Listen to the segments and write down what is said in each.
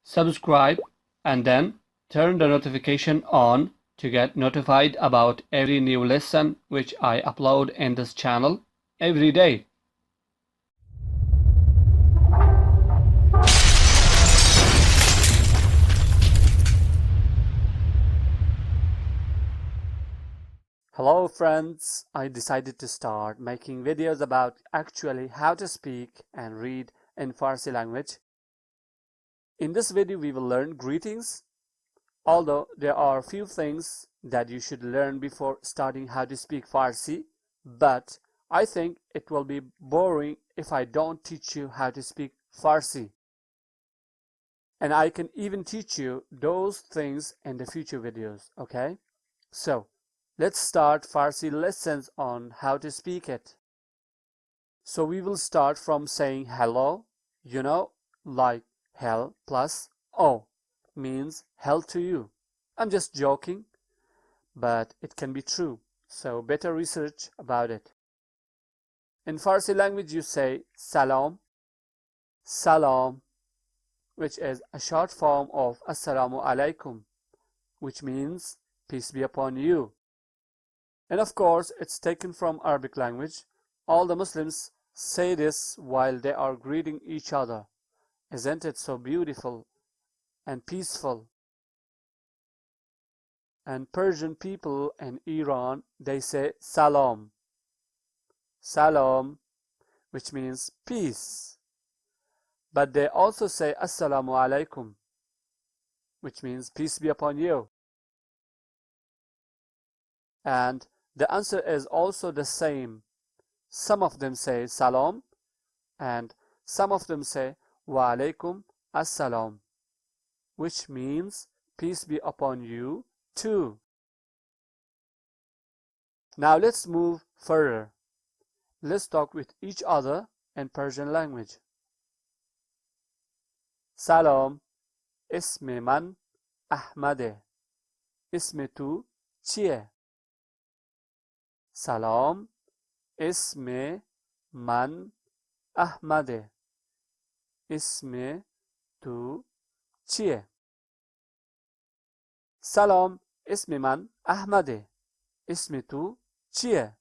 subscribe, and then turn the notification on to get notified about every new lesson which I upload in this channel every day. Hello friends, I decided to start making videos about actually how to speak and read in Farsi language. In this video we will learn greetings, although there are few things that you should learn before starting how to speak Farsi, but I think it will be boring if I don't teach you how to speak Farsi. And I can even teach you those things in the future videos, okay? So, let's start Farsi lessons on how to speak it. So we will start from saying hello, like hell plus O means hell to you. I'm just joking, but it can be true, so better research about it. In Farsi language you say salam, salam, which is a short form of assalamu alaikum, which means peace be upon you. And of course, it's taken from Arabic language. All the Muslims say this while they are greeting each other. Isn't it so beautiful and peaceful? And Persian people in Iran, they say salam. Salam, which means peace. But they also say assalamu alaikum, which means peace be upon you. And the answer is also the same. Some of them say salam, and some of them say wa alaikum assalam, which means peace be upon you too. Now let's move further. Let's talk with each other in Persian language. Salam, ismi man Ahmade. Ismi tu چیه؟ سلام اسم من احمده اسم تو چیه؟ سلام اسم من احمده اسم تو چیه؟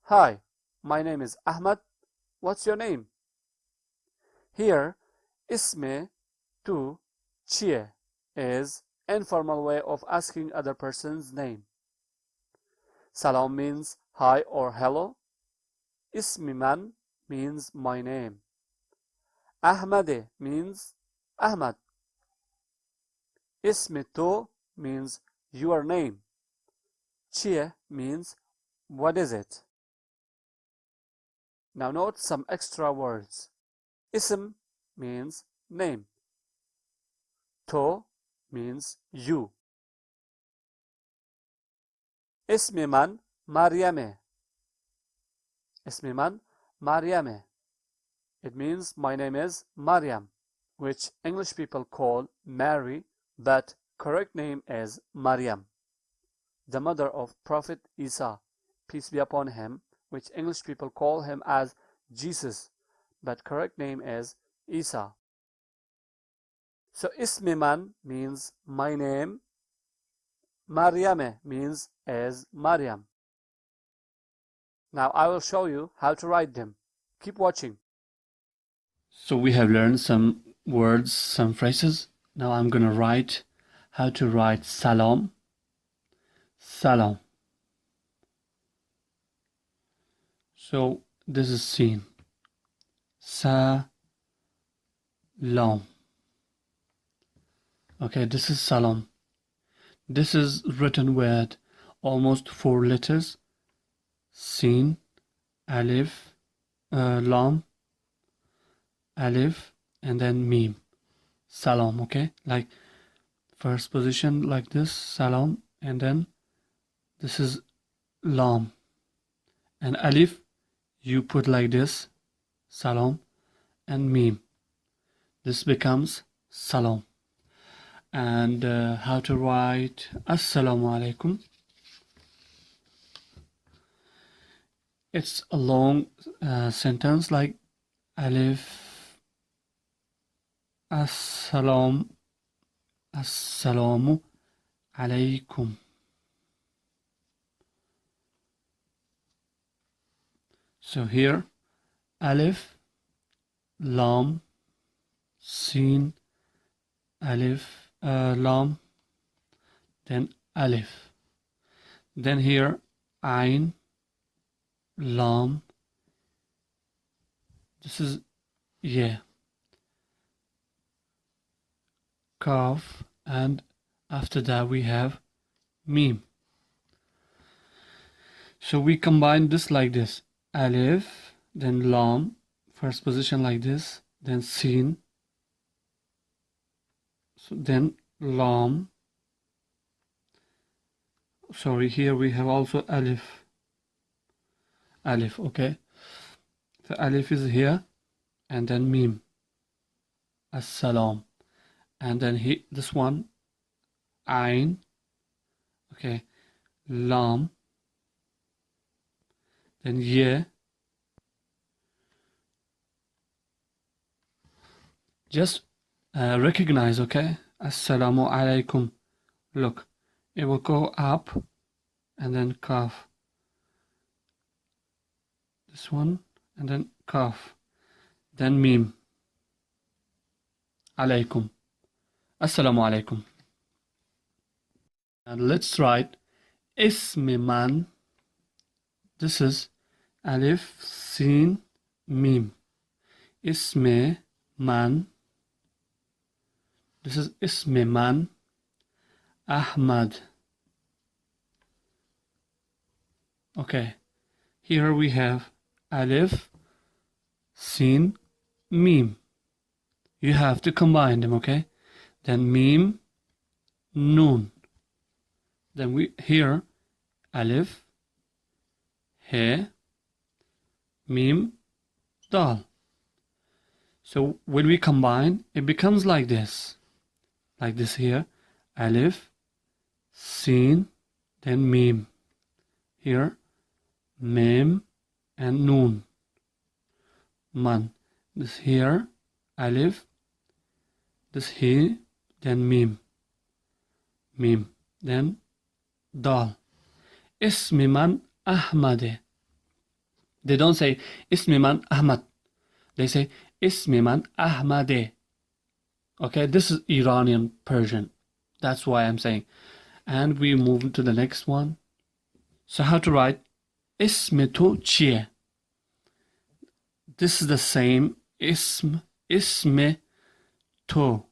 Hi, my name is Ahmad. What's your name? Here, اسم تو چیه is informal way of asking other person's name. Salam means hi or hello. Ismi man means my name. Ahmade means Ahmad. Ismi to means your name. Chie means what is it? Now note some extra words. Ism means name. To means you. اسم من مريم. اسم من مريم. It means my name is Maryam, which English people call Mary, but correct name is Maryam, the mother of Prophet Isa, peace be upon him, which English people call him as Jesus, but correct name is Isa. So ismi man means my name. Maryame means as Maryam. Now I will show you how to write them. Keep watching. So we have learned some words, some phrases. Now I'm gonna write how to write salam. Salam. So this is seen. Salam. Okay, this is salam. This is written with almost 4 letters. Sin, alif, lam, alif, and then mim. Salam, okay? Like first position like this, salam, and then this is lam. And alif, you put like this, salam, and mim. This becomes salam. And how to write assalamu alaikum. It's a long sentence like alif, Assalamu alaikum. So here, alif, lam, sin, alif, lam, then alif. Then here, ain, lam. This is yeah, kaf, and after that we have mim. So we combine this like this: alif, then lam, first position like this, then sin, so then lam. Sorry, here we have also alif. Alif, okay. So alif is here, and then mim. As-salam, and then this one, ain, okay, lam, then yeah. Just recognize, okay? Assalamu alaikum. Look, it will go up and then kaf. This one and then kaf. Then mim. Alaikum. Assalamu alaikum. And let's write ismi man. This is alif, sin, mim. Ismi man. This is ismi man. Ahmad. Okay, here we have alif, sin, mim. You have to combine them, okay? Then mim, nun. Then we here alif, he, mim, dal. So when we combine, it becomes like this here, alif, sin, then mim. Here, mim and nun. Man. This here, alif. This he, then mim. Mim. Then dal. Ismi man Ahmad. They don't say Ismi man Ahmad. They say Ismi man Ahmad. Okay, this is Iranian Persian. That's why I'm saying. And we move to the next one. So how to write ism to chiye? This is the same ism to.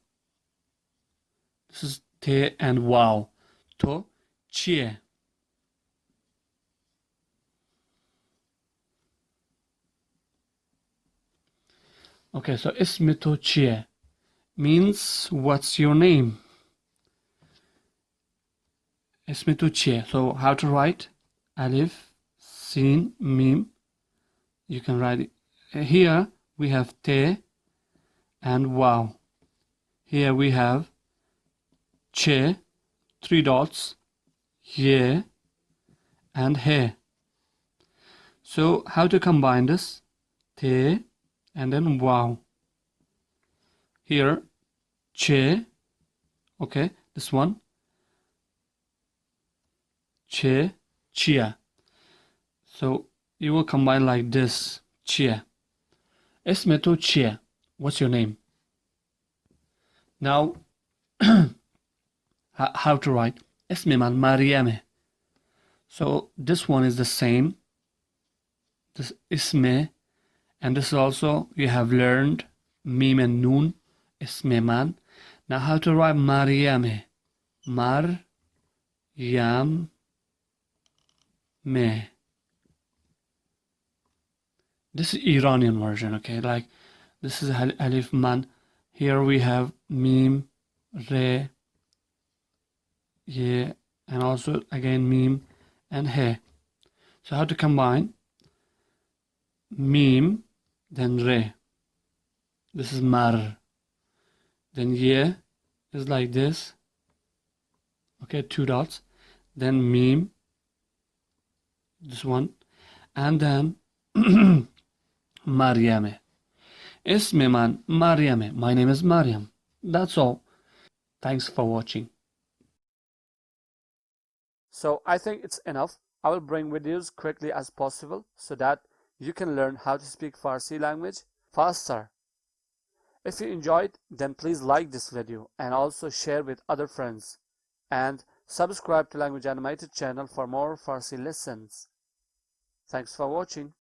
This is te and wow. To chiye. Okay, so ism to chiye means what's your name? Ism to chiye. So how to write? Alif, sin, mim. You can write it. Here we have te and wow. Here we have che, 3 dots, ye, and he. So how to combine this? Te and then wow. Here, che, okay, this one. Che, chia. So you will combine like this, chia. Esme to chia. What's your name? Now, how to write? Esme man Mariame. So this one is the same. This isme, and this also you have learned mim and nun. Isme man. Now how to write Mariame? Mar, yam, me. This is Iranian version, okay? Like this is alif man. Here we have mim, re, ye, and also again mim and he. So how to combine? Mim, then re. This is mar. Then ye is like this. Okay, 2 dots. Then mim, this one, and then Mariame. اسم من مريمه. My name is Maryam. That's all. Thanks for watching. So I think it's enough. I will bring videos quickly as possible so that you can learn how to speak Farsi language faster. If you enjoyed, then please like this video and also share with other friends. And subscribe to Language Animated channel for more Farsi lessons. Thanks for watching.